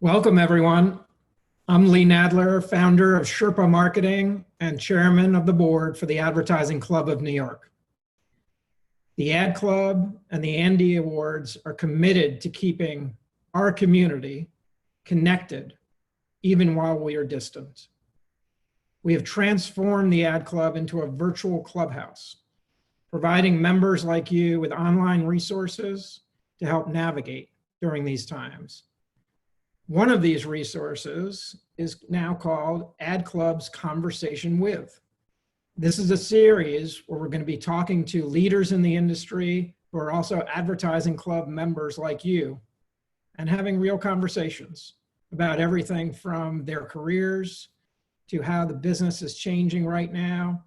Welcome, everyone. I'm Lee Nadler, founder of Sherpa Marketing and chairman of the board for the Advertising Club of New York. The Ad Club and the Andy Awards are committed to keeping our community connected, even while we are distant. We have transformed the Ad Club into a virtual clubhouse, providing members like you with online resources to help navigate during these times. One of these resources is now called Ad Club's Conversation With. This is a series where we're going to be talking to leaders in the industry who are also advertising club members like you and having real conversations about everything from their careers to how the business is changing right now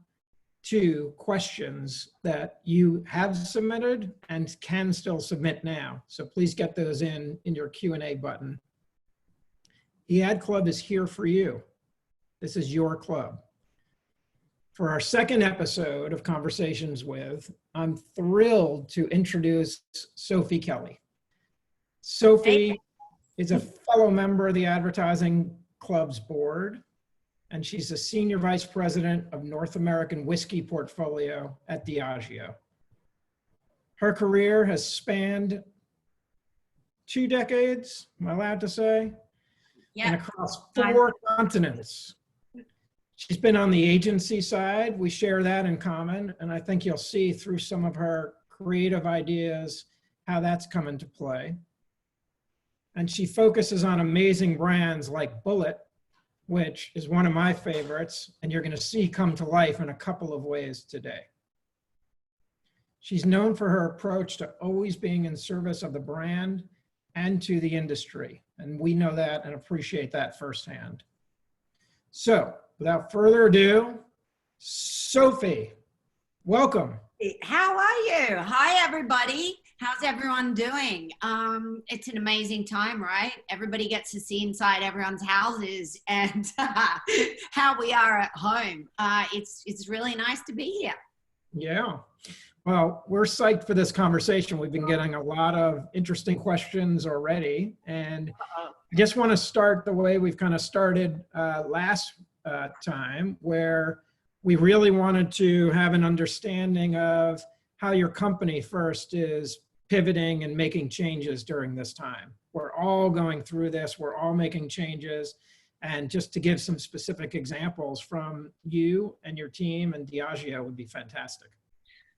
to questions that you have submitted and can still submit now. So please get those in your Q&A button. The Ad Club is here for you. This is your club. For our second episode of Conversations With, I'm thrilled to introduce Sophie Kelly. Sophie is a fellow member of the Advertising Club's board, and she's the Senior Vice President of North American Whiskey Portfolio at Diageo. Her career has spanned 2 decades, am I allowed to say? Yeah. And across 4 continents. She's been on the agency side. We share that in common. And I think you'll see through some of her creative ideas how that's come into play. And she focuses on amazing brands like Bullet, which is one of my favorites, and you're going to see come to life in a couple of ways today. She's known for her approach to always being in service of the brand and to the industry. And we know that and appreciate that firsthand. So without further ado, Sophie, welcome. How are you? Hi, everybody. How's everyone doing? It's an amazing time, right? Everybody gets to see inside everyone's houses and how we are at home. It's really nice to be here. Yeah. Well, we're psyched for this conversation. We've been getting a lot of interesting questions already. And I just want to start the way we've kind of started last time, where we really wanted to have an understanding of how your company first is pivoting and making changes during this time. We're all going through this. We're all making changes. And just to give some specific examples from you and your team and Diageo would be fantastic.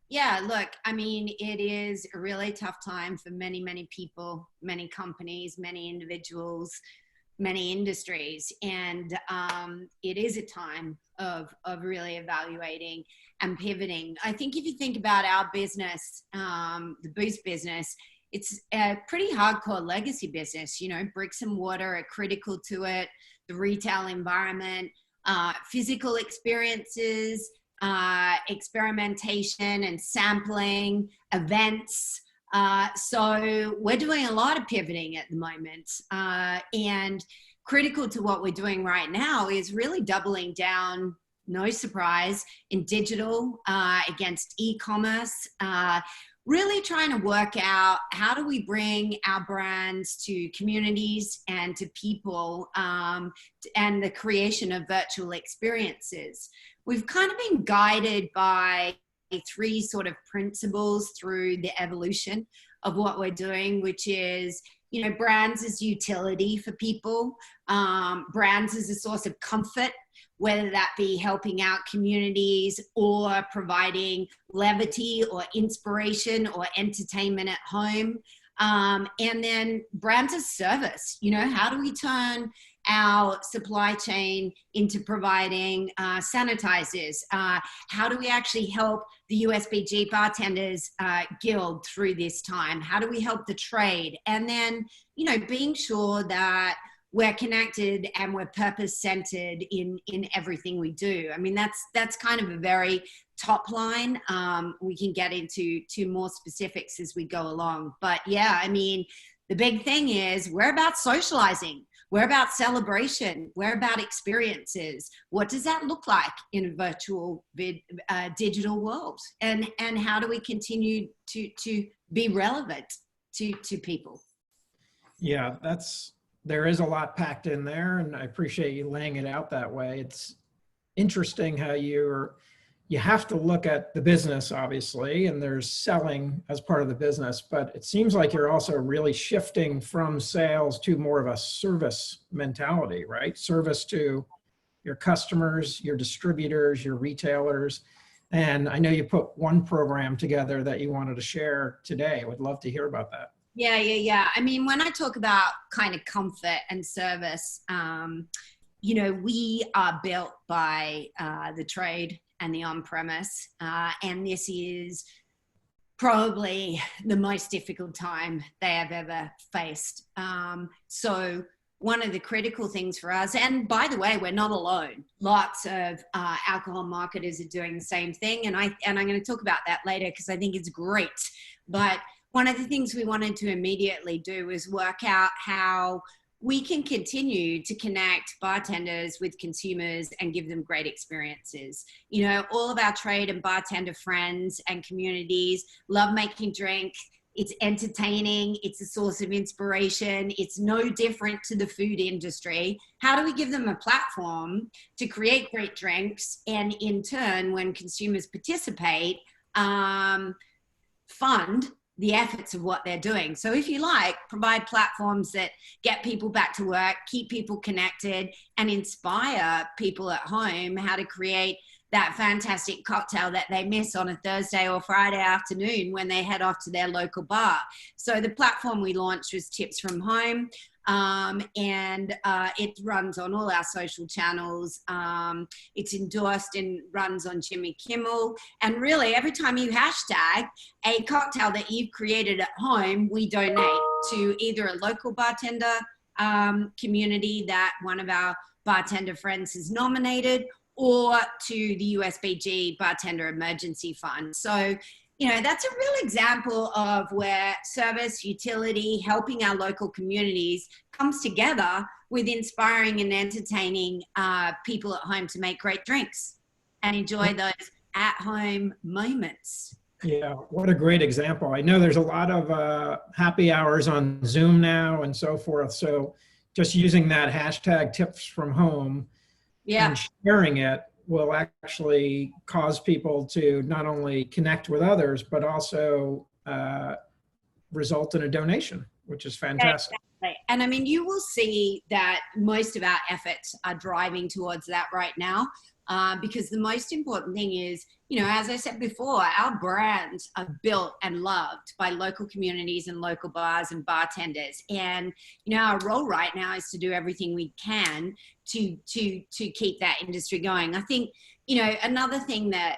Yeah, look, I mean, it is a really tough time for many, many people, many companies, many individuals, many industries. And it is a time of really evaluating and pivoting. I think if you think about our business, the Boost business, it's a pretty hardcore legacy business. You know, bricks and mortar are critical to it, the retail environment, physical experiences, experimentation and sampling, events. So we're doing a lot of pivoting at the moment. And critical to what we're doing right now is really doubling down, no surprise, in digital against e-commerce, really trying to work out how do we bring our brands to communities and to people and the creation of virtual experiences. We've kind of been guided by 3 sort of principles through the evolution of what we're doing, which is, you know, brands as utility for people, brands as a source of comfort, whether that be helping out communities or providing levity or inspiration or entertainment at home. And then brands as service, you know, how do we turn our supply chain into providing sanitizers? How do we actually help the USBG Bartenders Guild through this time? How do we help the trade? And then, you know, being sure that we're connected and we're purpose-centered in everything we do. I mean, that's kind of a very top line. We can get into more specifics as we go along. But yeah, I mean, the big thing is we're about socializing. We're about celebration. We're about experiences. What does that look like in a virtual digital world? And how do we continue to be relevant to people? Yeah, that's there is a lot packed in there, and I appreciate you laying it out that way. It's interesting how you have to look at the business, obviously, and there's selling as part of the business, but it seems like you're also really shifting from sales to more of a service mentality, right? Service to your customers, your distributors, your retailers. And I know you put one program together that you wanted to share today. I would love to hear about that. Yeah. I mean, when I talk about kind of comfort and service, we are built by the trade and the on-premise, and this is probably the most difficult time they have ever faced. So one of the critical things for us, and by the way, we're not alone. Lots of alcohol marketers are doing the same thing, and I'm going to talk about that later because I think it's great. But one of the things we wanted to immediately do is work out how we can continue to connect bartenders with consumers and give them great experiences. All of our trade and bartender friends and communities love making drink. It's entertaining. It's a source of inspiration. It's no different to the food industry. How do we give them a platform to create great drinks? And in turn, when consumers participate, fund the efforts of what they're doing. So if you like, provide platforms that get people back to work, keep people connected, and inspire people at home how to create that fantastic cocktail that they miss on a Thursday or Friday afternoon when they head off to their local bar. So the platform we launched was Tips from Home, and it runs on all our social channels. It's endorsed and runs on Jimmy Kimmel. And really, every time you hashtag a cocktail that you've created at home, we donate to either a local bartender community that one of our bartender friends has nominated, or to the USBG Bartender Emergency Fund. So, that's a real example of where service, utility, helping our local communities comes together with inspiring and entertaining people at home to make great drinks and enjoy those at-home moments. Yeah, what a great example. I know there's a lot of happy hours on Zoom now and so forth. So just using that hashtag tips from home and sharing it will actually cause people to not only connect with others, but also result in a donation, which is fantastic. Exactly. And I mean, you will see that most of our efforts are driving towards that right now, because the most important thing is, as I said before, our brands are built and loved by local communities and local bars and bartenders. And, our role right now is to do everything we can to keep that industry going. I think, another thing that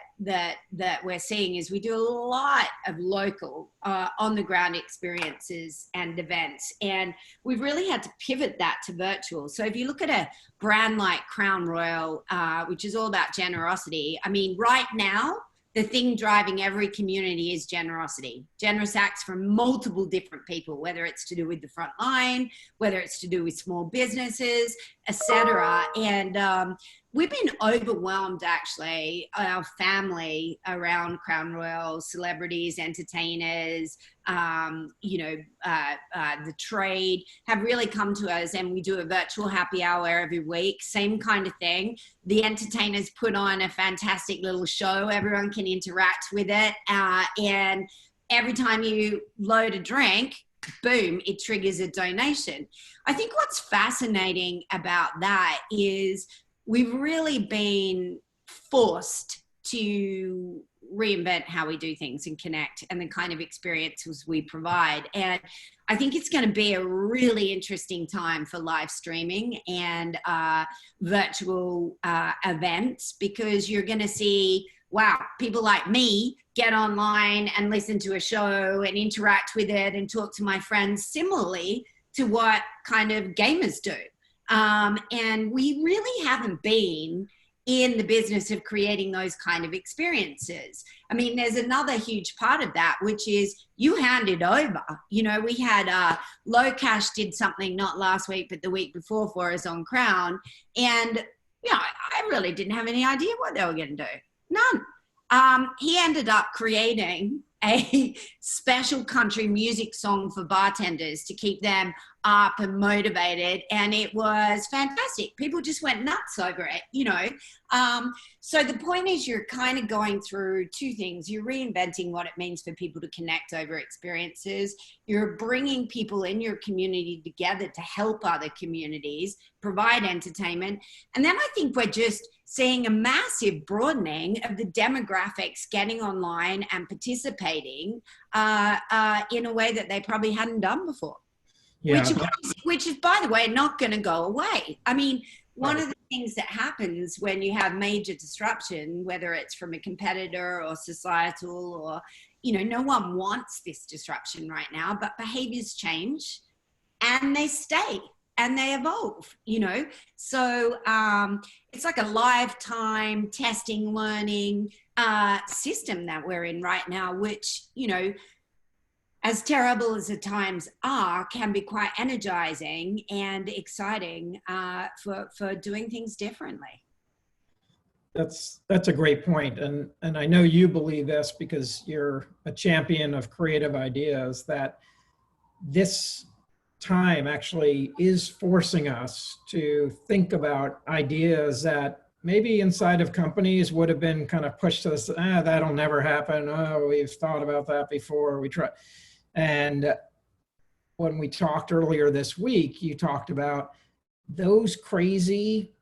we're seeing is we do a lot of local on the ground experiences and events, and we've really had to pivot that to virtual. So if you look at a brand like Crown Royal, which is all about generosity, I mean, right now, the thing driving every community is generosity. Generous acts from multiple different people, whether it's to do with the front line, whether it's to do with small businesses, etc. And we've been overwhelmed, actually, our family around Crown Royal, celebrities, entertainers, the trade have really come to us, and we do a virtual happy hour every week. Same kind of thing. The entertainers put on a fantastic little show. Everyone can interact with it. And every time you load a drink, boom, it triggers a donation. I think what's fascinating about that is we've really been forced to reinvent how we do things and connect and the kind of experiences we provide. And I think it's going to be a really interesting time for live streaming and virtual events, because you're going to see, wow, people like me get online and listen to a show and interact with it and talk to my friends similarly to what kind of gamers do. And we really haven't been in the business of creating those kind of experiences. I mean, there's another huge part of that, which is you hand it over. We had Low Cash did something not last week, but the week before for us on Crown. And, I really didn't have any idea what they were going to do. None. He ended up creating a special country music song for bartenders to keep them up and motivated, and it was fantastic. People just went nuts over it, you know. So the point is, you're kind of going through two things. You're reinventing what it means for people to connect over experiences. You're bringing people in your community together to help other communities, provide entertainment. And then I think we're just seeing a massive broadening of the demographics getting online and participating in a way that they probably hadn't done before. Yeah. Which is, by the way, not going to go away. I mean, one of the things that happens when you have major disruption, whether it's from a competitor or societal or, you know, no one wants this disruption right now, but behaviors change and they stay and they evolve, you know. So it's like a lifetime testing, learning system that we're in right now, which, you know, as terrible as the times are, can be quite energizing and exciting for doing things differently. That's a great point. And I know you believe this because you're a champion of creative ideas, that this time actually is forcing us to think about ideas that maybe inside of companies would have been kind of pushed to this, that'll never happen. Oh, we've thought about that before. We try. And when we talked earlier this week, you talked about those crazy,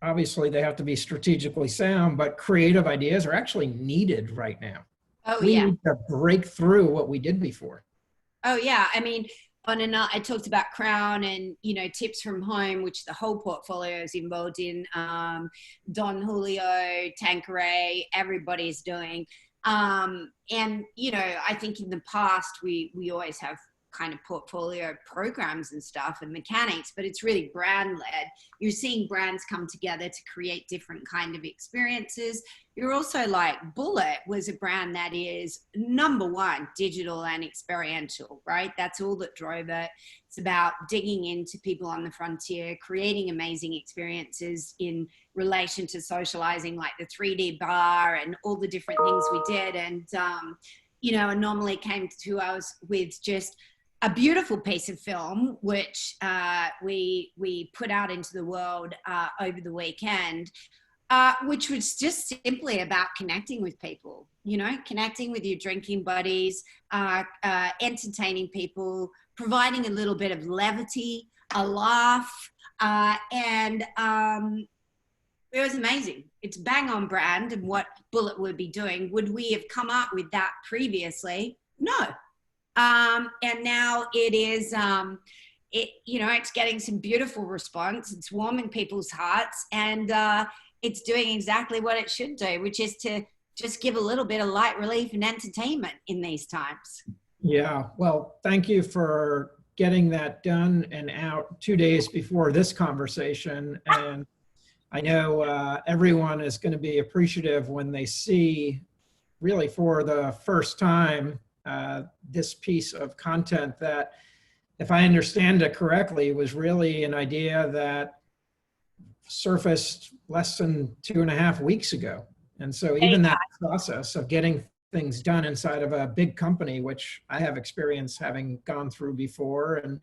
obviously they have to be strategically sound, but creative ideas are actually needed right now. Oh, we yeah. need to break through what we did before. Oh, yeah. I mean, I talked about Crown and, you know, Tips from Home, which the whole portfolio is involved in. Don Julio, Tanqueray, everybody's doing. And, you know, I think in the past, we always have kind of portfolio programs and stuff and mechanics, but it's really brand led. You're seeing brands come together to create different kind of experiences. You're also like Bullet was a brand that is number one, digital and experiential, right? That's all that drove it. It's about digging into people on the frontier, creating amazing experiences in relation to socializing, like the 3D bar and all the different things we did. And, you know, Anomaly came to us with just a beautiful piece of film, which we put out into the world over the weekend, which was just simply about connecting with people, you know, connecting with your drinking buddies, entertaining people, providing a little bit of levity, a laugh, and it was amazing. It's bang on brand and what Bullet would be doing. Would we have come up with that previously? No. And now it is, you know, it's getting some beautiful response. It's warming people's hearts, and it's doing exactly what it should do, which is to just give a little bit of light relief and entertainment in these times. Yeah, well, thank you for getting that done and out 2 days before this conversation. And I know everyone is going to be appreciative when they see, really for the first time, this piece of content that, if I understand it correctly, was really an idea that surfaced less than 2.5 weeks ago. And so even that process of getting things done inside of a big company, which I have experience having gone through before, and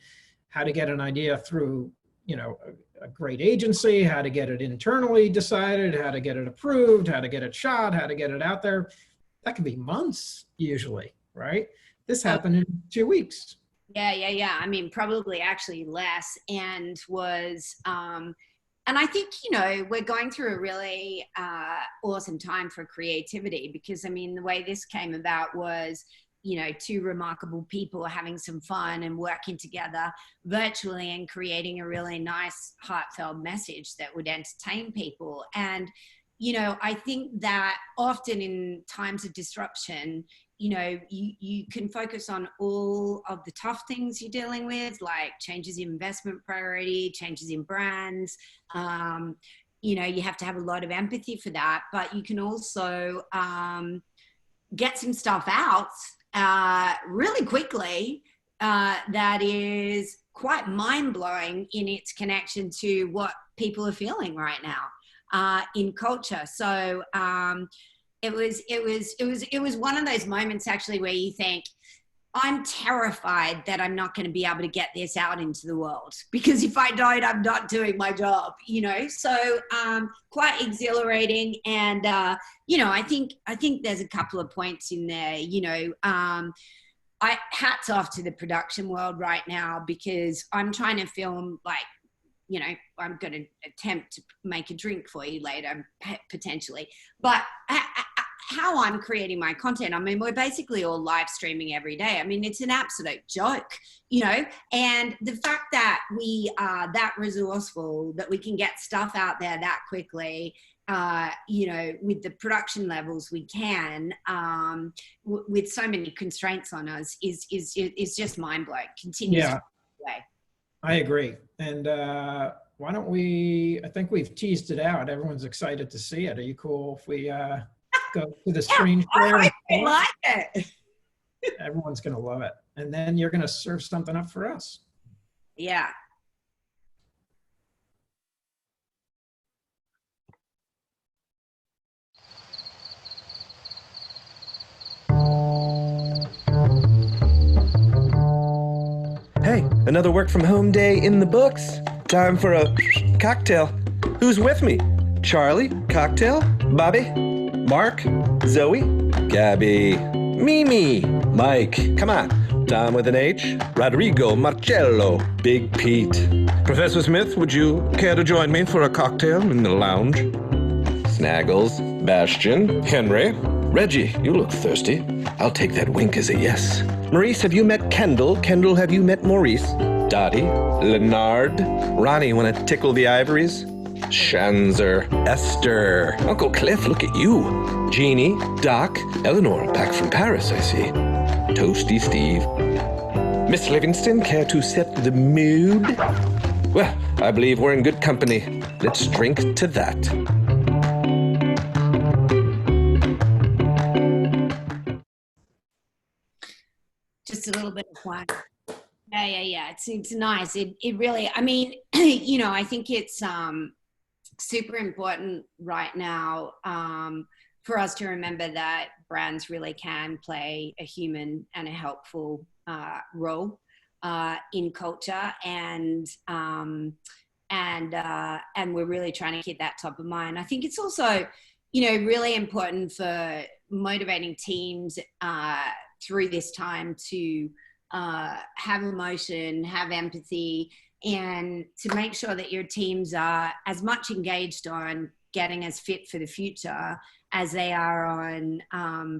how to get an idea through, you know, a great agency, how to get it internally decided, how to get it approved, how to get it shot, how to get it out there, that can be months usually. Right? This happened in 2 weeks. Yeah. I mean, probably actually less, and was, and I think, you know, we're going through a really awesome time for creativity, because, I mean, the way this came about was, you know, two remarkable people having some fun and working together virtually and creating a really nice, heartfelt message that would entertain people. And, you know, I think that often in times of disruption, you know, you can focus on all of the tough things you're dealing with, like changes in investment priority, changes in brands. You know, you have to have a lot of empathy for that, but you can also get some stuff out really quickly that is quite mind-blowing in its connection to what people are feeling right now in culture. So, It was one of those moments actually where you think, I'm terrified that I'm not going to be able to get this out into the world, because if I don't, I'm not doing my job, you know? So quite exhilarating. And, you know, I think there's a couple of points in there, you know, hats off to the production world right now, because I'm trying to film, like, you know, I'm going to attempt to make a drink for you later, potentially. But how I'm creating my content, I mean, we're basically all live streaming every day. I mean, it's an absolute joke, you know, and the fact that we are that resourceful, that we can get stuff out there that quickly, you know, with the production levels we can, with so many constraints on us is just mind-blowing. Continues to be way. I agree. And why don't we, I think we've teased it out. Everyone's excited to see it. Are you cool if we go to the screen share? I like it. Everyone's going to love it. And then you're going to serve something up for us. Yeah. Hey, another work from home day in the books. Time for a cocktail. Who's with me? Charlie, cocktail? Bobby? Mark? Zoe? Gabby? Mimi? Mike? Come on. Tom with an H? Rodrigo? Marcello? Big Pete? Professor Smith, would you care to join me for a cocktail in the lounge? Snaggles? Bastian? Henry? Reggie, you look thirsty. I'll take that wink as a yes. Maurice, have you met Kendall? Kendall, have you met Maurice? Dottie? Leonard? Ronnie, want to tickle the ivories? Shanzer? Esther? Uncle Cliff, look at you. Jeannie? Doc? Eleanor, back from Paris, I see. Toasty Steve? Miss Livingston, care to set the mood? Well, I believe we're in good company. Let's drink to that. Just a little bit of wine. Yeah. It's nice. It really, I mean, you know, I think it's super important right now for us to remember that brands really can play a human and a helpful role in culture, and we're really trying to keep that top of mind. I think it's also, you know, really important for motivating teams through this time to have emotion, have empathy, and to make sure that your teams are as much engaged on getting us fit for the future as they are on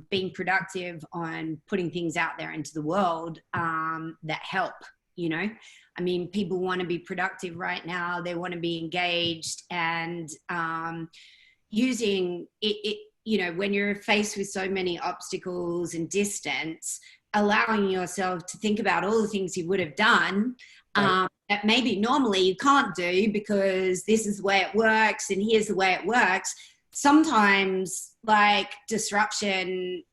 being productive, on putting things out there into the world that help, you know. I mean, people want to be productive right now. They want to be engaged, and using it, you know, when you're faced with so many obstacles and distance, allowing yourself to think about all the things you would have done that maybe normally you can't do because this is the way it works and here's the way it works. Sometimes, like, disruption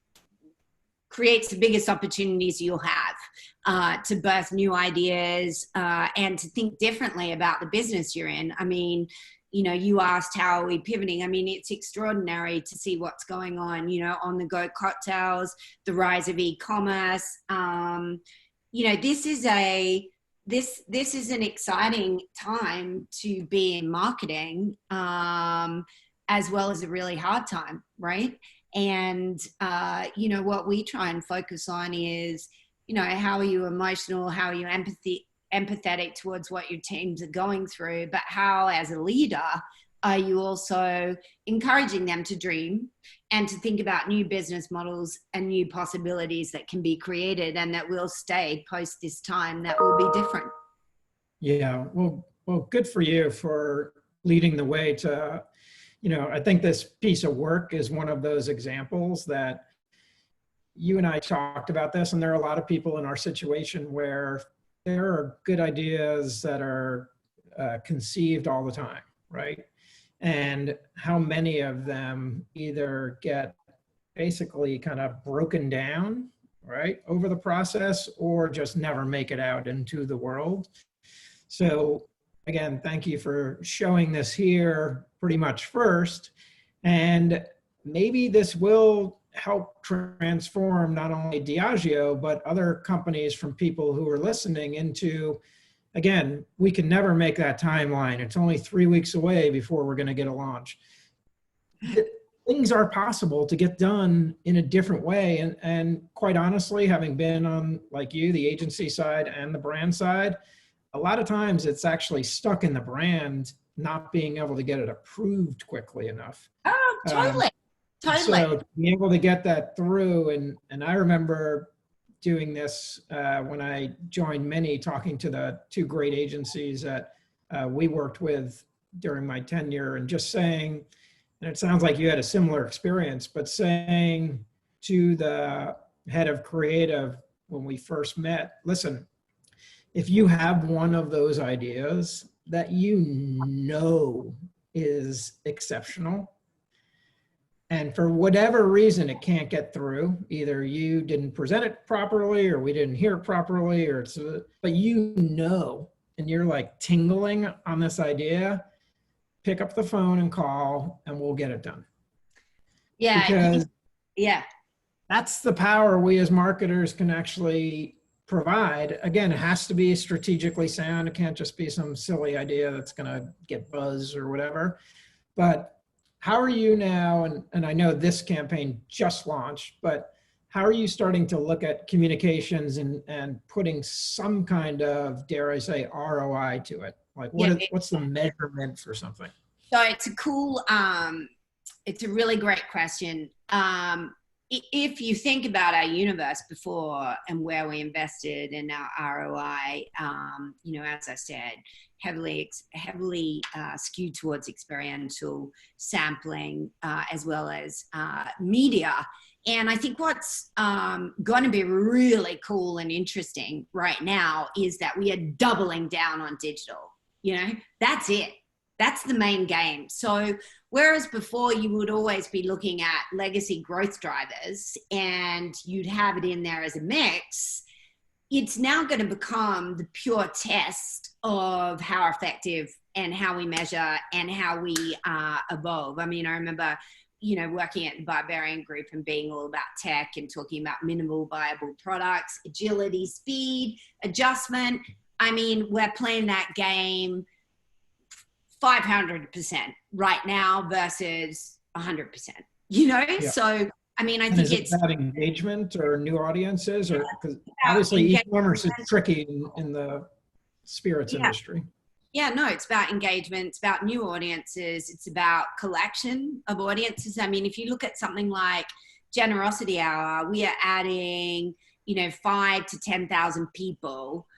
creates the biggest opportunities you'll have to birth new ideas and to think differently about the business you're in. I mean, you know, you asked how are we pivoting. I mean, it's extraordinary to see what's going on, you know, on-the-go cocktails, the rise of e-commerce. You know, this is an exciting time to be in marketing, as well as a really hard time, right? And, you know, what we try and focus on is, you know, how are you emotional? How are you empathetic towards what your teams are going through, but how, as a leader, are you also encouraging them to dream and to think about new business models and new possibilities that can be created and that will stay post this time that will be different? Yeah, well, good for you for leading the way to, you know, I think this piece of work is one of those examples that you and I talked about this, and there are a lot of people in our situation where there are good ideas that are conceived all the time, right? And how many of them either get basically kind of broken down, right, over the process, or just never make it out into the world. So again, thank you for showing this here pretty much first. And maybe this will help transform not only Diageo, but other companies from people who are listening into, again, we can never make that timeline. It's only 3 weeks away before we're going to get a launch. Things are possible to get done in a different way. And quite honestly, having been on, like you, the agency side and the brand side, a lot of times it's actually stuck in the brand not being able to get it approved quickly enough. Oh, totally. Totally. So being able to get that through, and I remember doing this when I joined Mini, talking to the two great agencies that we worked with during my tenure, and just saying, and it sounds like you had a similar experience, but saying to the head of creative when we first met, listen, if you have one of those ideas that you know is exceptional, and for whatever reason it can't get through, either you didn't present it properly or we didn't hear it properly, or it's, but you know, and you're like tingling on this idea, pick up the phone and call and we'll get it done. Yeah. Because yeah, that's the power we as marketers can actually provide. Again, it has to be strategically sound. It can't just be some silly idea that's going to get buzz or whatever. But how are you now, and I know this campaign just launched, but how are you starting to look at communications and putting some kind of, dare I say, ROI to it? Like what's the measurement for something? So it's a cool, it's a really great question. If you think about our universe before and where we invested in our ROI, you know, as I said, heavily skewed towards experiential sampling, as well as media. And I think what's going to be really cool and interesting right now is that we are doubling down on digital. You know, that's it. That's the main game. So whereas before you would always be looking at legacy growth drivers and you'd have it in there as a mix, it's now going to become the pure test of how effective and how we measure and how we evolve. I mean, I remember, you know, working at the Barbarian Group and being all about tech and talking about minimal viable products, agility, speed, adjustment. I mean, we're playing that game 500% right now versus 100%, you know? Yeah. So, I mean, I think it's about engagement or new audiences, or because obviously e-commerce is tricky in the spirits industry. Yeah, no, it's about engagement. It's about new audiences. It's about collection of audiences. I mean, if you look at something like Generosity Hour, we are adding, you know, 5,000 to 10,000 people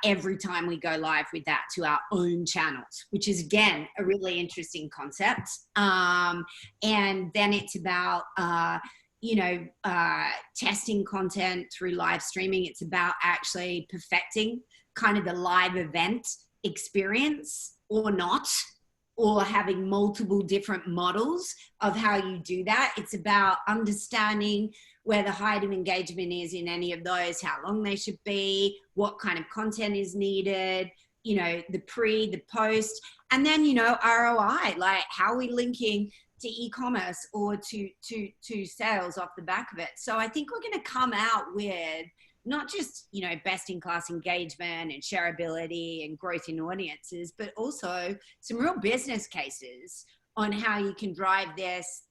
every time we go live with that to our own channels, which is, again, a really interesting concept. And then it's about, you know, testing content through live streaming. It's about actually perfecting kind of the live event experience or not, or having multiple different models of how you do that. It's about understanding where the height of engagement is in any of those, how long they should be, what kind of content is needed, you know, the pre, the post, and then, you know, ROI, like how are we linking to e-commerce or to sales off the back of it. So I think we're going to come out with not just, you know, best in class engagement and shareability and growth in audiences, but also some real business cases on how you can drive this,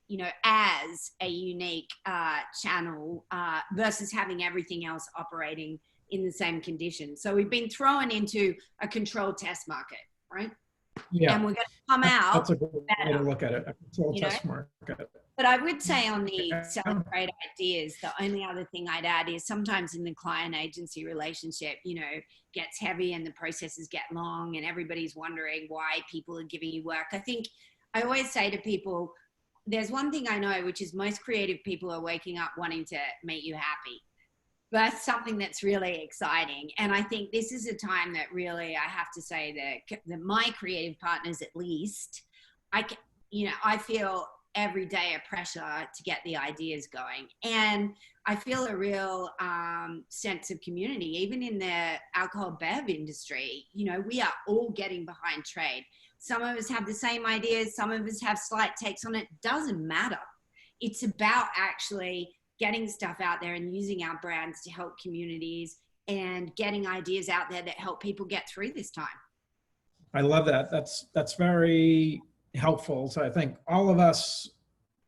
you know, as a unique channel versus having everything else operating in the same conditions. So we've been thrown into a controlled test market, right? Yeah. And we're going to come out. That's a good way to look at it, a controlled test market. But I would say on the celebrate ideas, the only other thing I'd add is sometimes in the client agency relationship, you know, gets heavy and the processes get long and everybody's wondering why people are giving you work. I think I always say to people, there's one thing I know, which is most creative people are waking up wanting to make you happy. That's something that's really exciting. And I think this is a time that really, I have to say that my creative partners, at least, I feel every day a pressure to get the ideas going. And I feel a real sense of community, even in the alcohol bev industry. You know, we are all getting behind trade. Some of us have the same ideas, some of us have slight takes on it. Doesn't matter. It's about actually getting stuff out there and using our brands to help communities and getting ideas out there that help people get through this time. I love that. That's very helpful. So I think all of us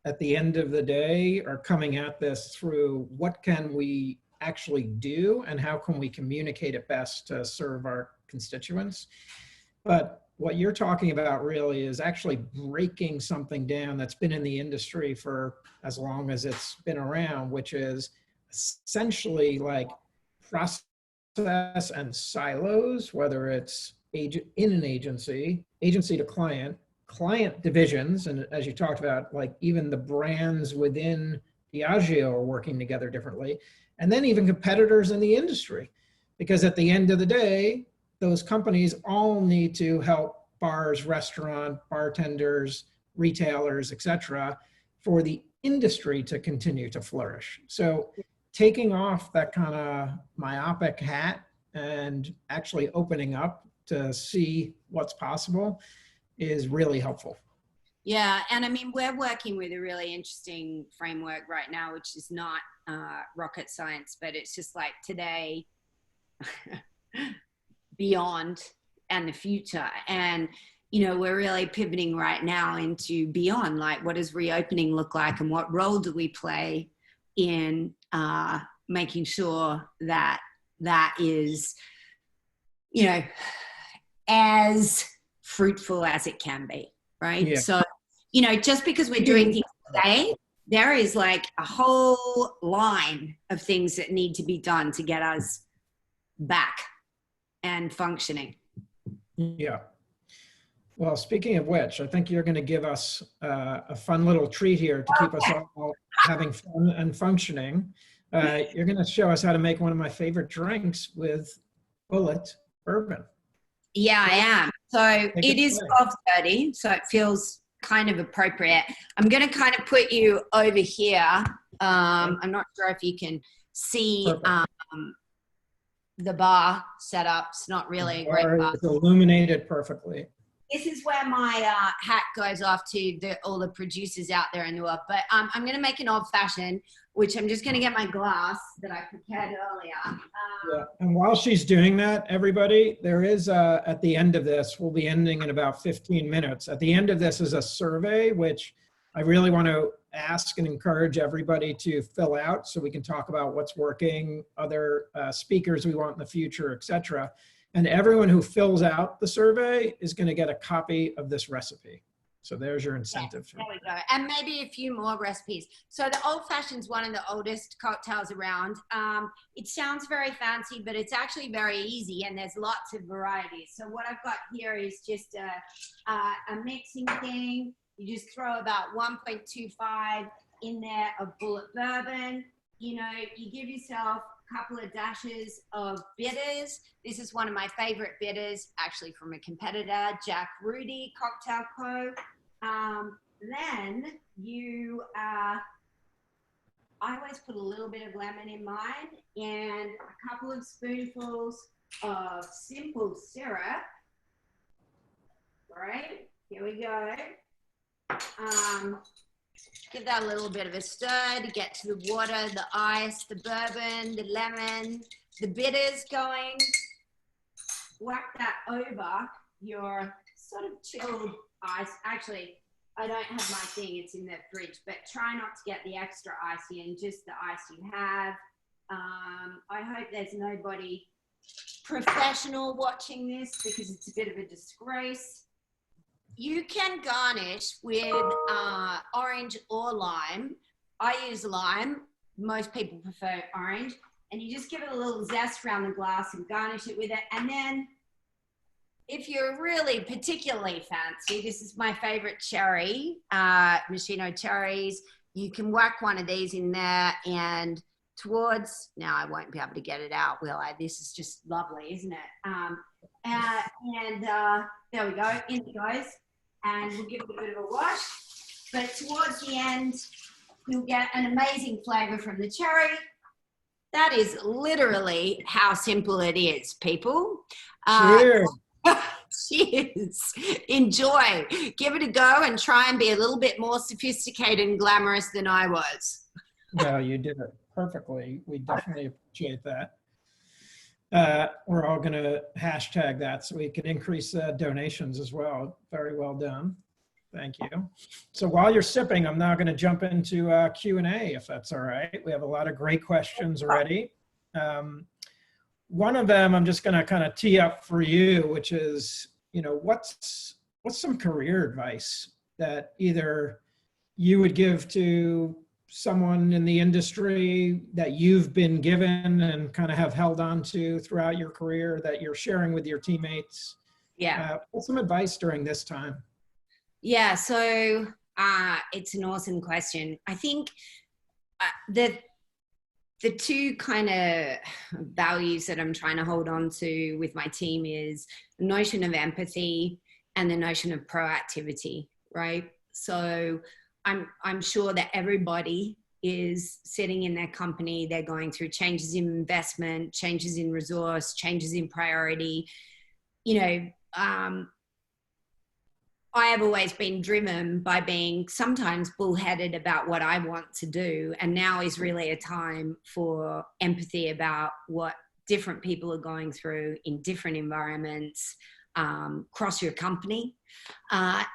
at the end of the day are coming at this through what can we actually do and how can we communicate it best to serve our constituents. But what you're talking about really is actually breaking something down that's been in the industry for as long as it's been around, which is essentially like process and silos, whether it's in an agency to client divisions, and as you talked about, like even the brands within Diageo are working together differently, and then even competitors in the industry, because at the end of the day, those companies all need to help bars, restaurant, bartenders, retailers, etc., for the industry to continue to flourish. So taking off that kind of myopic hat and actually opening up to see what's possible is really helpful. Yeah, and I mean, we're working with a really interesting framework right now, which is not rocket science, but it's just like today, beyond, and the future. And, you know, we're really pivoting right now into beyond, like what does reopening look like and what role do we play in making sure that that is, you know, as fruitful as it can be, right? Yeah. So, you know, just because we're doing things today, there is like a whole line of things that need to be done to get us back and functioning. Yeah. Well, speaking of which, I think you're going to give us a fun little treat here to keep us all having fun and functioning. You're going to show us how to make one of my favorite drinks with Bullet bourbon. Yeah, I am. So it is 12:30, so it feels kind of appropriate. I'm going to kind of put you over here. I'm not sure if you can see the bar setup. It's not really a great bar. It's illuminated perfectly. This is where my hat goes off to all the producers out there in the world. But I'm going to make an old fashioned, which I'm just going to get my glass that I prepared earlier. Yeah. And while she's doing that, everybody, there is at the end of this, we'll be ending in about 15 minutes. At the end of this is a survey, which I really want to ask and encourage everybody to fill out so we can talk about what's working, other speakers we want in the future, etc. And everyone who fills out the survey is going to get a copy of this recipe. So there's your incentive. Yeah, there we go. And maybe a few more recipes. So the old fashioned is one of the oldest cocktails around. It sounds very fancy, but it's actually very easy and there's lots of varieties. So what I've got here is just a mixing thing. You just throw about 1.25 in there of Bullet bourbon. You know, you give yourself couple of dashes of bitters. This is one of my favorite bitters, actually from a competitor, Jack Rudy Cocktail Co. Then you, I always put a little bit of lemon in mine and a couple of spoonfuls of simple syrup. All right, here we go. Give that a little bit of a stir to get to the water, the ice, the bourbon, the lemon, the bitters going. Whack that over your sort of chilled ice. Actually, I don't have my thing, it's in the fridge, but try not to get the extra ice in, just the ice you have. I hope there's nobody professional watching this because it's a bit of a disgrace. You can garnish with orange or lime. I use lime. Most people prefer orange. And you just give it a little zest around the glass and garnish it with it. And then if you're really particularly fancy, this is my favorite cherry, machino cherries. You can whack one of these in there and towards, now I won't be able to get it out, will I? This is just lovely, isn't it? There we go, in it goes. And we'll give it a bit of a wash. but towards the end, you'll get an amazing flavor from the cherry. That is literally how simple it is, people. Cheers. Cheers. Enjoy. Give it a go and try and be a little bit more sophisticated and glamorous than I was. Well, you did it perfectly. We definitely appreciate that. We're all going to hashtag that so we can increase donations as well. Very well done. Thank you. So while you're sipping, I'm now going to jump into Q&A, if that's all right. We have a lot of great questions already. One of them I'm just going to kind of tee up for you, which is, what's some career advice that either you would give to someone in the industry that you've been given and kind of have held on to throughout your career that you're sharing with your teammates? Yeah. What's some advice during this time? Yeah, so it's an awesome question. I think the two kind of values that I'm trying to hold on to with my team is the notion of empathy and the notion of proactivity, right? So I'm sure that everybody is sitting in their company, they're going through changes in investment, changes in resource, changes in priority. I have always been driven by being sometimes bullheaded about what I want to do. And now is really a time for empathy about what different people are going through in different environments across your company.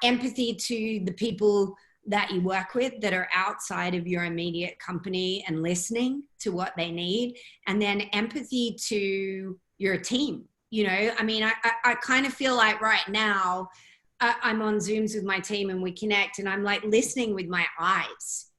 Empathy to the people that you work with that are outside of your immediate company and listening to what they need. And then empathy to your team. I kind of feel like right now, I'm on Zooms with my team and we connect and I'm like listening with my eyes,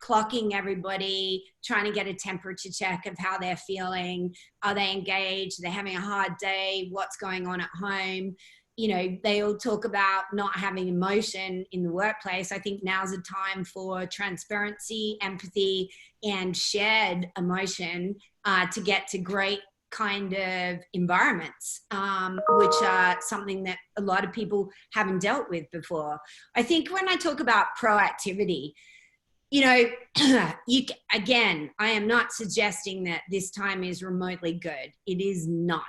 clocking everybody, trying to get a temperature check of how they're feeling. Are they engaged? Are they having a hard day? What's going on at home? They all talk about not having emotion in the workplace. I think now's a time for transparency, empathy, and shared emotion to get to great kind of environments, which are something that a lot of people haven't dealt with before. I think when I talk about proactivity, again, I am not suggesting that this time is remotely good. It is not.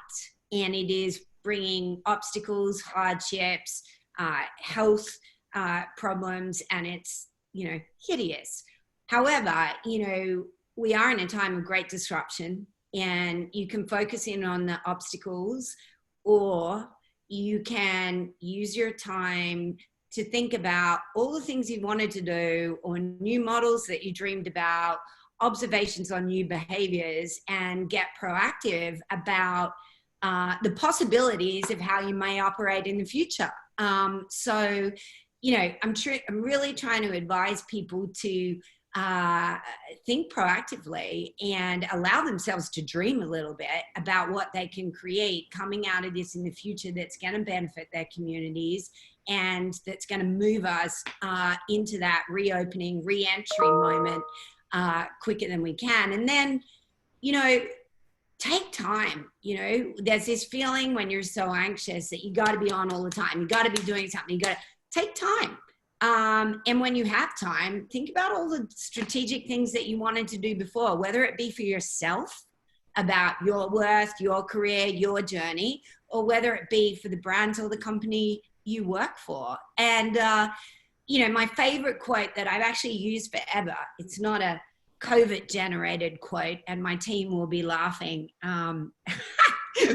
And it is bringing obstacles, hardships, health problems, and it's, hideous. However, we are in a time of great disruption. And you can focus in on the obstacles, or you can use your time to think about all the things you wanted to do or new models that you dreamed about, observations on new behaviors, and get proactive about the possibilities of how you may operate in the future. I'm really trying to advise people to think proactively and allow themselves to dream a little bit about what they can create coming out of this in the future that's going to benefit their communities and that's going to move us into that reopening, re-entry moment quicker than we can. And then, take time. There's this feeling when you're so anxious that you got to be on all the time. You got to be doing something. You got to take time. And when you have time, think about all the strategic things that you wanted to do before, whether it be for yourself, about your worth, your career, your journey, or whether it be for the brand or the company you work for. And, my favorite quote that I've actually used forever, it's not a COVID generated quote, and my team will be laughing.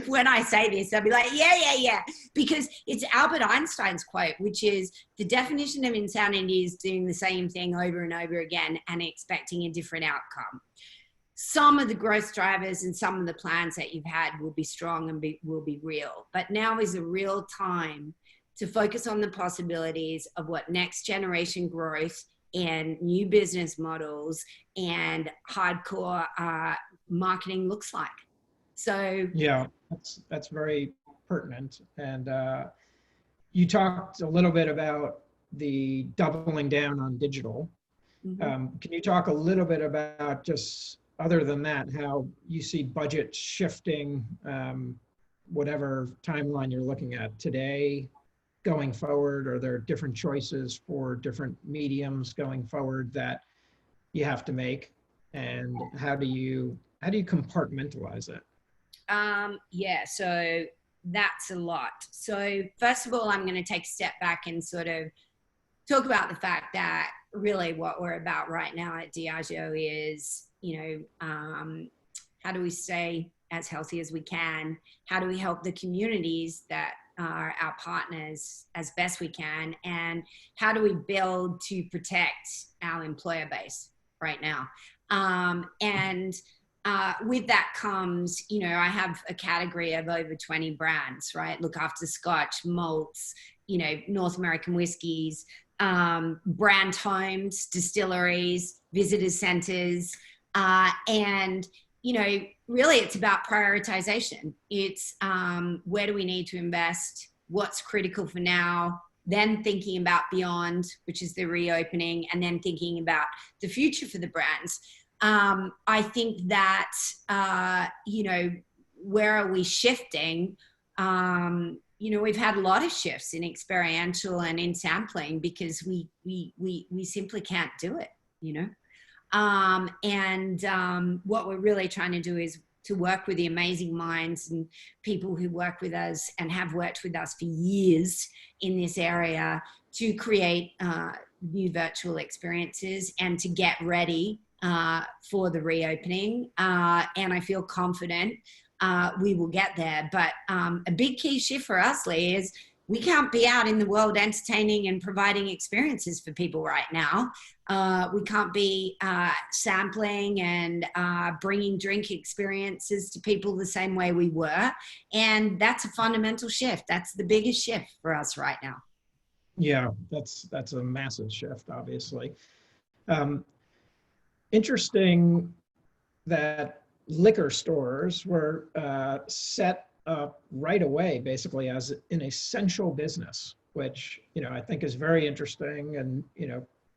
When I say this, they'll be like, yeah, because it's Albert Einstein's quote, which is the definition of insanity is doing the same thing over and over again and expecting a different outcome. Some of the growth drivers and some of the plans that you've had will be strong and will be real, but now is a real time to focus on the possibilities of what next generation growth and new business models and hardcore marketing looks like. So yeah, that's very pertinent. And you talked a little bit about the doubling down on digital. mm-hmm. Can you talk a little bit about, just other than that, how you see budget shifting, whatever timeline you're looking at today, going forward? Or there are different choices for different mediums going forward that you have to make? And how do you compartmentalize it? Yeah, so that's a lot. So first of all, I'm going to take a step back and sort of talk about the fact that really what we're about right now at Diageo is, how do we stay as healthy as we can? How do we help the communities that are our partners as best we can? And how do we build to protect our employer base right now? With that comes, I have a category of over 20 brands, right? Look after Scotch, malts, North American whiskeys, brand homes, distilleries, visitor centers, and really it's about prioritization. It's where do we need to invest? What's critical for now? Then thinking about beyond, which is the reopening, and then thinking about the future for the brands. I think that, where are we shifting? We've had a lot of shifts in experiential and in sampling because we simply can't do it, what we're really trying to do is to work with the amazing minds and people who work with us and have worked with us for years in this area to create new virtual experiences and to get ready for the reopening. And I feel confident we will get there. But a big key shift for us, Lee, is we can't be out in the world entertaining and providing experiences for people right now. We can't be sampling and bringing drink experiences to people the same way we were. And that's a fundamental shift. That's the biggest shift for us right now. Yeah, that's a massive shift, obviously. Interesting that liquor stores were set up right away, basically as an essential business, which I think is very interesting. And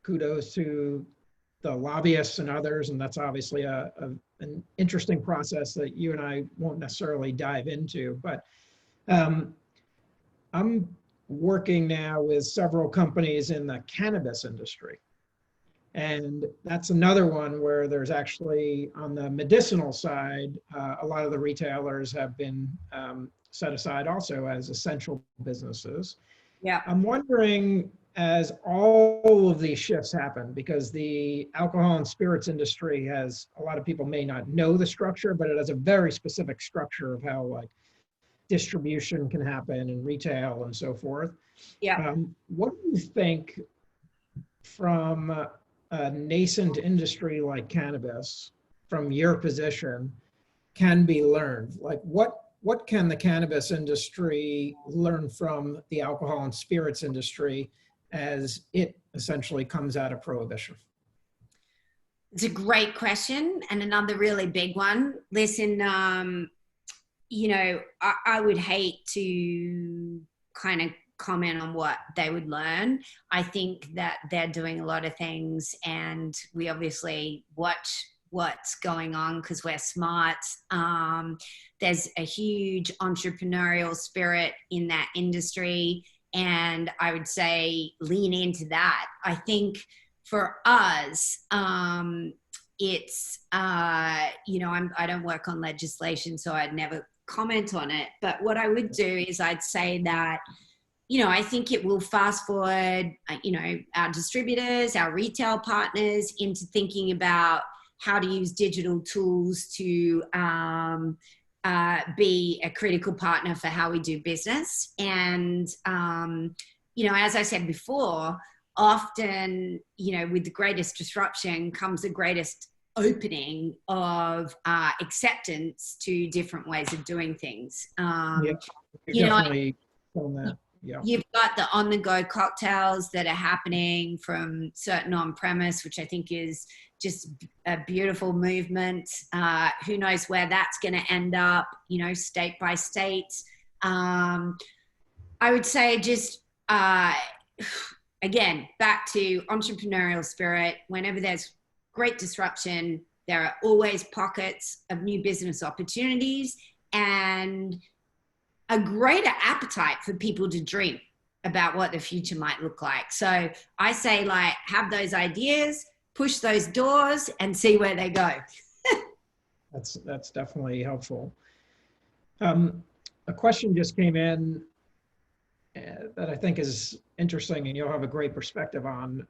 kudos to the lobbyists and others. And that's obviously an interesting process that you and I won't necessarily dive into. But I'm working now with several companies in the cannabis industry. And that's another one where there's actually, on the medicinal side, a lot of the retailers have been set aside also as essential businesses. Yeah. I'm wondering, as all of these shifts happen, because the alcohol and spirits industry has, a lot of people may not know the structure, but it has a very specific structure of how distribution can happen and retail and so forth. Yeah. What do you think from a nascent industry like cannabis, from your position, can be learned? Like what can the cannabis industry learn from the alcohol and spirits industry as it essentially comes out of prohibition? It's a great question, and another really big one. Listen, I would hate to kind of comment on what they would learn. I think that they're doing a lot of things, and we obviously watch what's going on because we're smart. There's a huge entrepreneurial spirit in that industry, and I would say lean into that. I think for us, it's, I don't work on legislation, so I'd never comment on it. But what I would do is I'd say that, I think it will fast forward, our distributors, our retail partners into thinking about how to use digital tools to be a critical partner for how we do business. And, as I said before, often, with the greatest disruption comes the greatest opening of acceptance to different ways of doing things. Definitely on that. Yeah. You've got the on-the-go cocktails that are happening from certain on-premise, which I think is just a beautiful movement. Who knows where that's going to end up, state by state. I would say just, again, back to entrepreneurial spirit. Whenever there's great disruption, there are always pockets of new business opportunities and a greater appetite for people to dream, about what the future might look like. So I say, like, have those ideas, push those doors, and see where they go. That's definitely helpful. A question just came in that I think is interesting, and you'll have a great perspective on.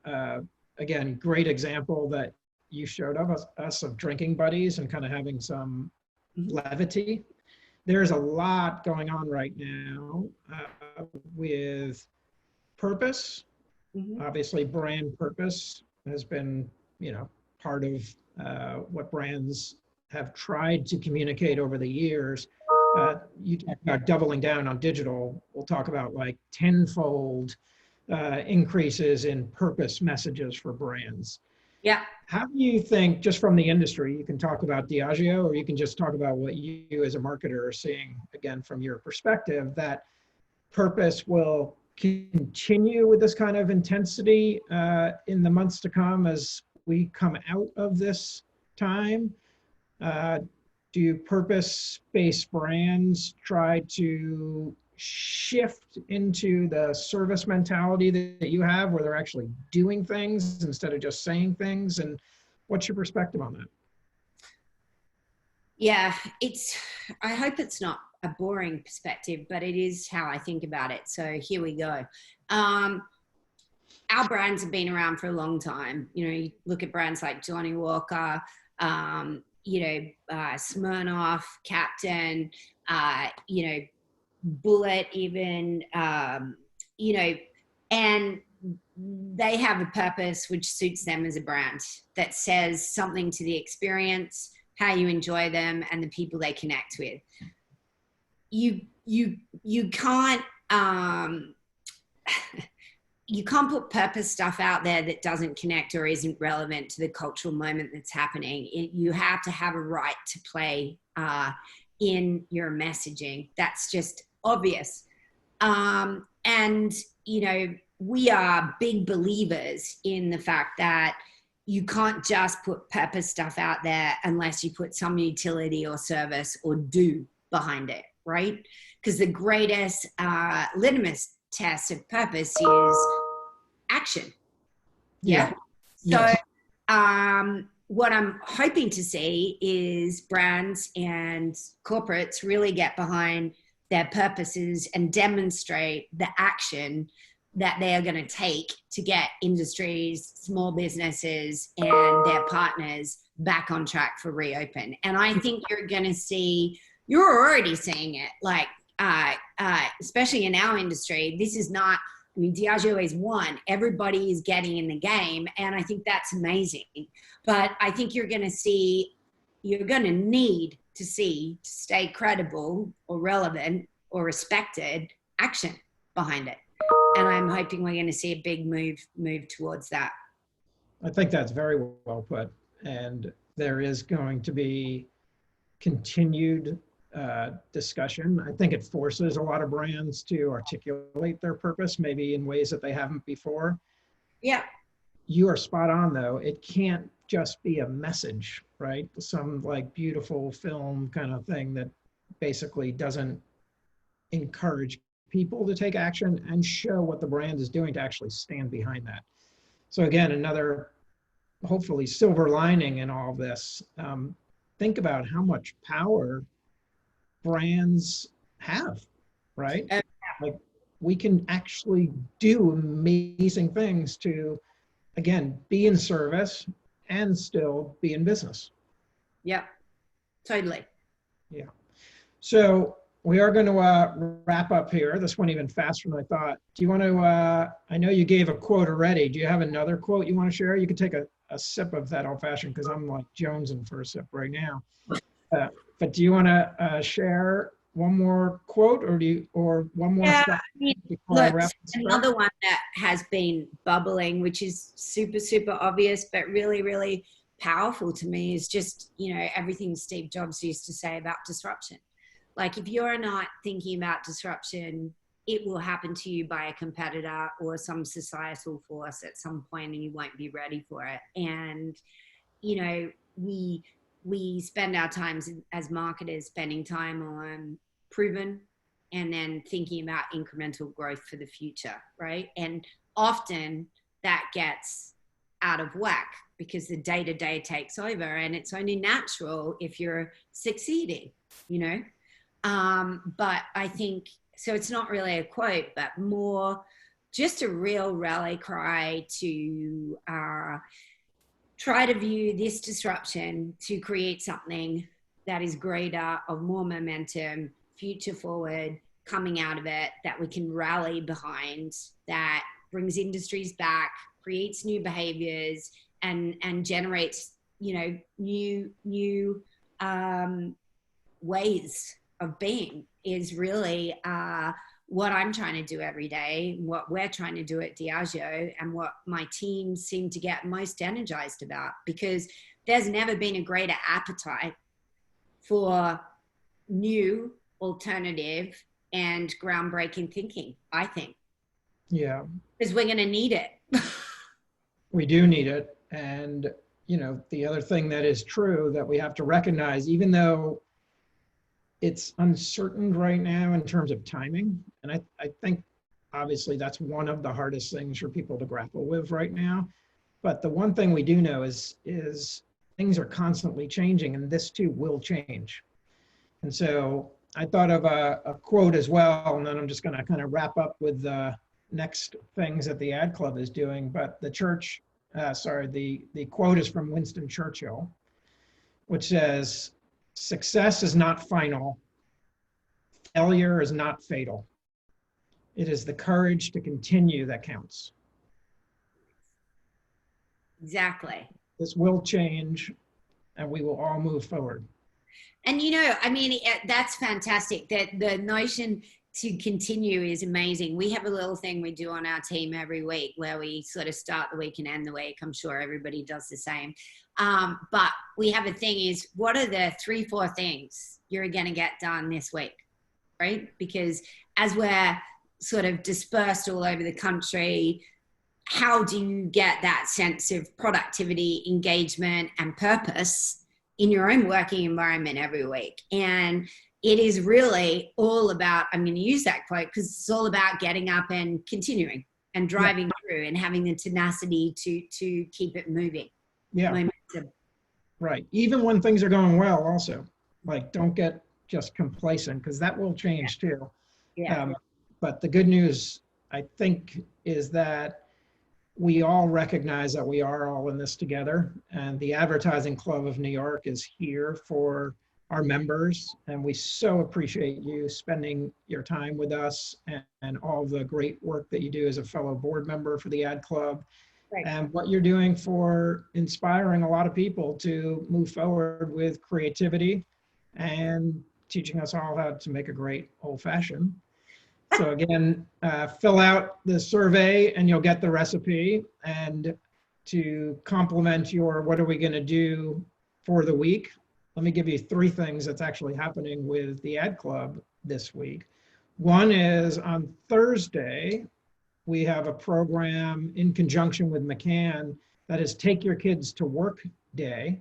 Again, great example that you showed of us of drinking buddies and kind of having some levity. There's a lot going on right now with purpose. Obviously, brand purpose has been, part of what brands have tried to communicate over the years. You talk about doubling down on digital. We'll talk about like tenfold increases in purpose messages for brands. Yeah. How do you think, just from the industry, you can talk about Diageo, or you can just talk about what you as a marketer are seeing, again, from your perspective, that purpose will continue with this kind of intensity in the months to come as we come out of this time? Do purpose-based brands try to shift into the service mentality that you have, where they're actually doing things instead of just saying things? And what's your perspective on that? Yeah, I hope it's not a boring perspective, but it is how I think about it. So here we go. Our brands have been around for a long time. You look at brands like Johnny Walker, Smirnoff, Captain, Bullet even, and they have a purpose which suits them as a brand that says something to the experience, how you enjoy them, and the people they connect with. You can't you can't put purpose stuff out there that doesn't connect or isn't relevant to the cultural moment that's happening. You have to have a right to play in your messaging. That's just obvious. We are big believers in the fact that you can't just put purpose stuff out there unless you put some utility or service or do behind it, right? Because the greatest litmus test of purpose is action. Yeah. Yes. So what I'm hoping to see is brands and corporates really get behind their purposes and demonstrate the action that they are going to take to get industries, small businesses, and their partners back on track for reopen. And I think you're already seeing it, like, especially in our industry. This is not, Diageo is one. Everybody is getting in the game, and I think that's amazing. But I think you're going to need to see, to stay credible or relevant or respected, action behind it. And I'm hoping we're going to see a big move towards that. I think that's very well put. And there is going to be continued discussion. I think it forces a lot of brands to articulate their purpose, maybe in ways that they haven't before. Yeah. You are spot on, though. It can't just be a message, right? Some like beautiful film kind of thing that basically doesn't encourage people to take action and show what the brand is doing to actually stand behind that. So again, another hopefully silver lining in all of this. Think about how much power brands have, right? Like, we can actually do amazing things to, again, be in service and still be in business. Yeah, totally. Yeah. So we are going to wrap up here. This went even faster than I thought. Do you want to, I know you gave a quote already. Do you have another quote you want to share? You can take a sip of that old fashioned, because I'm like jonesing for a sip right now. But do you want to share one more quote, or one more stuff before I wrap this up? Another one that has been bubbling, which is super, super obvious, but really, really powerful to me, is just, everything Steve Jobs used to say about disruption. Like, if you're not thinking about disruption, it will happen to you by a competitor or some societal force at some point, and you won't be ready for it. And, we spend our times as marketers spending time on proven and then thinking about incremental growth for the future, right? And often that gets out of whack because the day-to-day takes over, and it's only natural if you're succeeding, you know? But I think, so it's not really a quote, but more just a real rally cry to try to view this disruption to create something that is greater, of more momentum, future forward, coming out of it, that we can rally behind, that brings industries back, creates new behaviors, and generates, you know, new ways of being, is really what I'm trying to do every day, what we're trying to do at Diageo, and what my team seem to get most energized about, because there's never been a greater appetite for new, alternative, and groundbreaking thinking, I think. Yeah. Because we're going to need it. We do need it. And, you know, the other thing that is true that we have to recognize, even though it's uncertain right now in terms of timing, and I think obviously that's one of the hardest things for people to grapple with right now. But the one thing we do know is things are constantly changing, and this too will change. And so I thought of a quote as well, and then I'm just going to kind of wrap up with the next things that the Ad Club is doing. But the quote is from Winston Churchill, which says, "Success is not final. Failure is not fatal. It is the courage to continue that counts." Exactly. This will change, and we will all move forward. And, you know, I mean, that's fantastic. That the notion to continue is amazing. We have a little thing we do on our team every week where we sort of start the week and end the week. I'm sure everybody does the same. But we have a thing is, what are the 3-4 things you're going to get done this week, right? Because as we're sort of dispersed all over the country, how do you get that sense of productivity, engagement, and purpose in your own working environment every week? And it is really all about, I'm going to use that quote because it's all about getting up and continuing and driving through and having the tenacity to keep it moving. Yeah. Momentum. Right. Even when things are going well also, like, don't get just complacent, because that will change too. Yeah. But the good news, I think, is that we all recognize that we are all in this together, and the Advertising Club of New York is here for our members, and we so appreciate you spending your time with us, and all the great work that you do as a fellow board member for the Ad Club, Right. and what you're doing for inspiring a lot of people to move forward with creativity and teaching us all how to make a great old fashioned. So again, fill out the survey and you'll get the recipe. And to complement your what are we going to do for the week, let me give you 3 things that's actually happening with the Ad Club this week. One is on Thursday, we have a program in conjunction with McCann that is Take Your Kids to Work Day.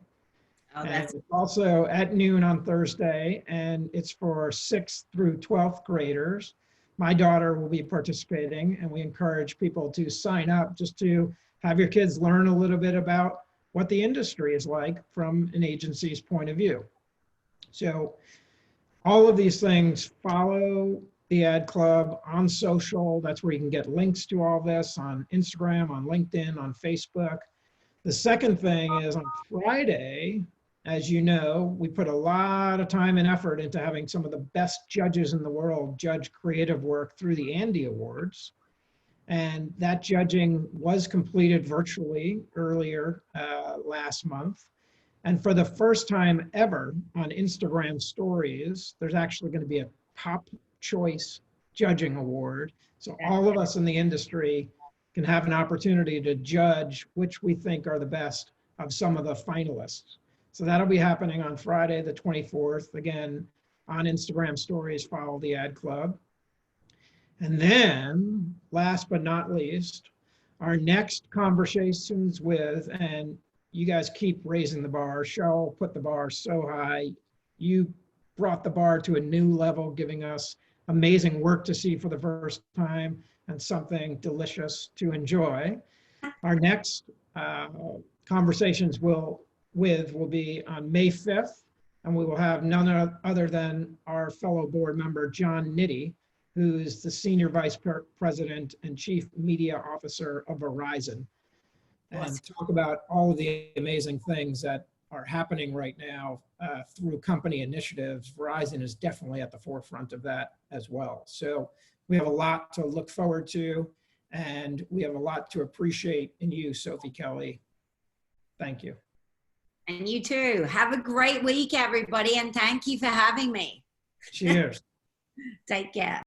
Oh, And it's also at noon on Thursday, and it's for 6th through 12th graders. My daughter will be participating, and we encourage people to sign up just to have your kids learn a little bit about what the industry is like from an agency's point of view. So all of these things, follow the Ad Club on social. That's where you can get links to all this on Instagram, on LinkedIn, on Facebook. The second thing is on Friday, as you know, we put a lot of time and effort into having some of the best judges in the world judge creative work through the Andy Awards. And that judging was completed virtually earlier last month. And for the first time ever on Instagram stories, there's actually going to be a top choice judging award. So all of us in the industry can have an opportunity to judge which we think are the best of some of the finalists. So that'll be happening on Friday, the 24th. Again, on Instagram stories, follow the Ad Club. And then, last but not least, our next conversations with, and you guys keep raising the bar. Cheryl put the bar so high. You brought the bar to a new level, giving us amazing work to see for the first time and something delicious to enjoy. Our next conversations will be on May 5th, and we will have none other than our fellow board member, John Nitty, who's the Senior Vice President and Chief Media Officer of Verizon, and talk about all of the amazing things that are happening right now through company initiatives. Verizon is definitely at the forefront of that as well. So we have a lot to look forward to, and we have a lot to appreciate in you, Sophie Kelly. Thank you. And you too. Have a great week, everybody, and thank you for having me. Cheers. Take care.